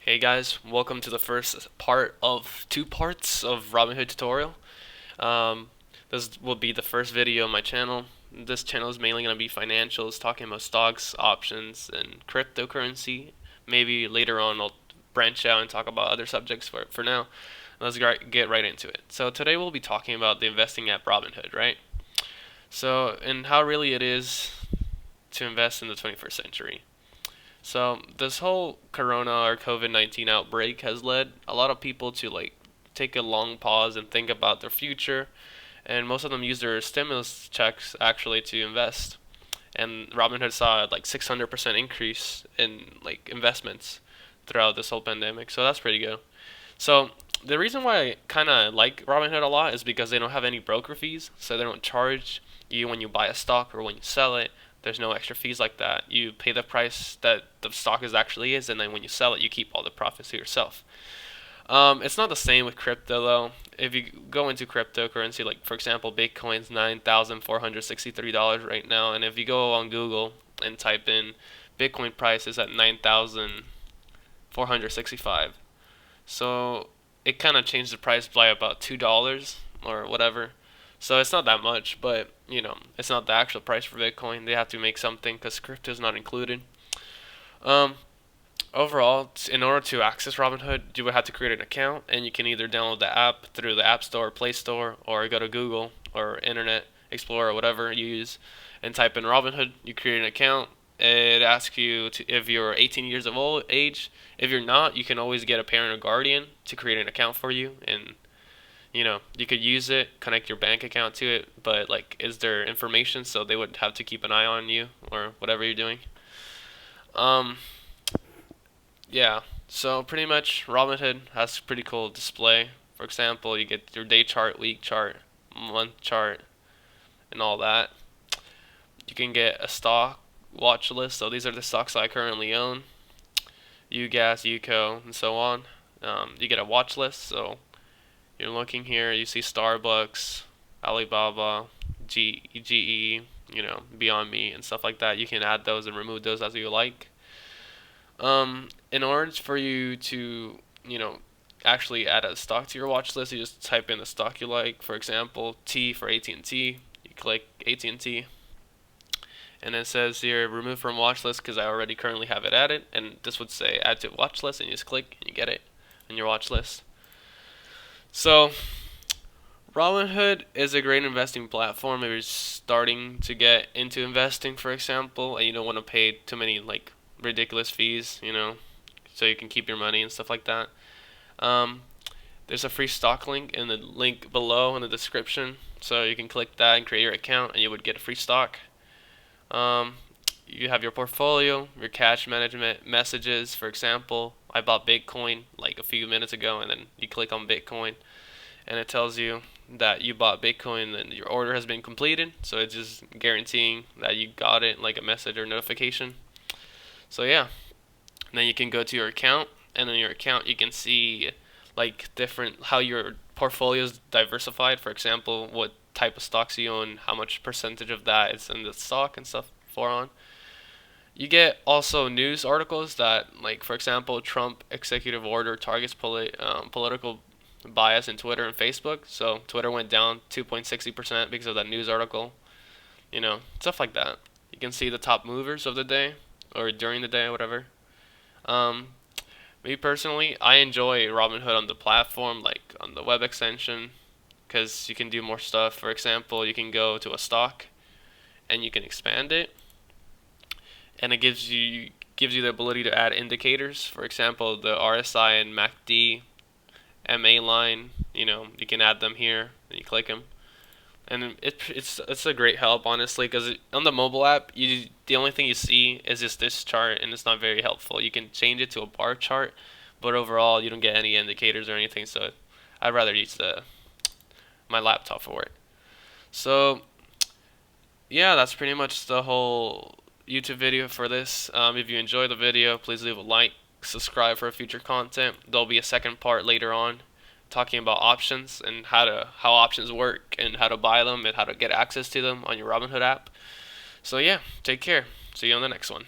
Hey guys, welcome to the first part of two parts of Robinhood tutorial. This will be the first video on my channel. This channel is mainly going to be financials, talking about stocks, options, and cryptocurrency. Maybe later on I'll branch out and talk about other subjects. For now, let's get right into it. So today we'll be talking about the investing app Robinhood, right? So, and how really it is to invest in the 21st century. So this whole corona or COVID-19 outbreak has led a lot of people to take a long pause and think about their future, and most of them use their stimulus checks actually to invest. And Robinhood saw like 600% increase in like investments throughout this whole pandemic. So that's pretty good. So the reason why I kind of like Robinhood a lot is because they don't have any broker fees, so they don't charge you when you buy a stock or when you sell it. There's no extra fees like that. You pay the price that the stock actually is, and then when you sell it, you keep all the profits to yourself. It's not the same with crypto though. If you go into cryptocurrency, like for example, Bitcoin's $9,463 right now, and if you go on Google and type in Bitcoin price is at 9,465. So it kind of changed the price by about $2 or whatever. So it's not that much, but it's not the actual price for Bitcoin. They have to make something because crypto is not included. Um, Overall, in order to access Robinhood, you would have to create an account, and you can either download the app through the App Store, Play Store, or go to Google or Internet Explorer or whatever you use, and type in Robinhood. You create an account. It asks you if you're 18 years of old age. If you're not, you can always get a parent or guardian to create an account for you, and you could use it, connect your bank account to it, but like, is there information? So they would have to keep an eye on you or whatever you're doing. Um, yeah. So pretty much, Robinhood has a pretty cool display. For example, you get your day chart, week chart, month chart, and all that. You can get a stock watch list. So these are the stocks I currently own: UGAS, UCO, and so on. You get a watch list. So you're looking here, you see Starbucks, Alibaba, GE, Beyond Meat and stuff like that. You can add those and remove those as you like. In order for you to, actually add a stock to your watch list, you just type in the stock you like. For example, T for AT&T. You click AT&T, and it says here remove from watch list because I already currently have it added. And this would say add to watch list, and you just click and you get it in your watch list. So Robinhood is a great investing platform if you're starting to get into investing, for example, and you don't want to pay too many like ridiculous fees, so you can keep your money and stuff like that. Um, there's a free stock link in the link below in the description, so you can click that and create your account, and you would get a free stock. Um, you have your portfolio, your cash management, messages. For example, I bought Bitcoin like a few minutes ago, and then you click on Bitcoin, and it tells you that you bought Bitcoin and your order has been completed. So it's just guaranteeing that you got it, like a message or notification. So yeah, and then you can go to your account, and in your account you can see like different how your portfolio is diversified. For example, what type of stocks you own, how much percentage of that is in the stock and stuff for on. You get also news articles that, like, for example, Trump executive order targets political bias in Twitter and Facebook. So Twitter went down 2.60% because of that news article. Stuff like that. You can see the top movers of the day or during the day, or whatever. Um, Me personally, I enjoy Robinhood on the platform, like on the web extension, because you can do more stuff. For example, you can go to a stock and you can expand it, and it gives you the ability to add indicators. For example, the RSI and MACD, MA line. You can add them here, and you click them, and it's a great help, honestly, because on the mobile app, the only thing you see is just this chart, and it's not very helpful. You can change it to a bar chart, but overall, you don't get any indicators or anything. So I'd rather use my laptop for it. So yeah, that's pretty much the whole YouTube video for this. If you enjoyed the video, please leave a like, subscribe for future content. There'll be a second part later on talking about options and how options work and how to buy them and how to get access to them on your Robinhood app. So yeah, take care. See you on the next one.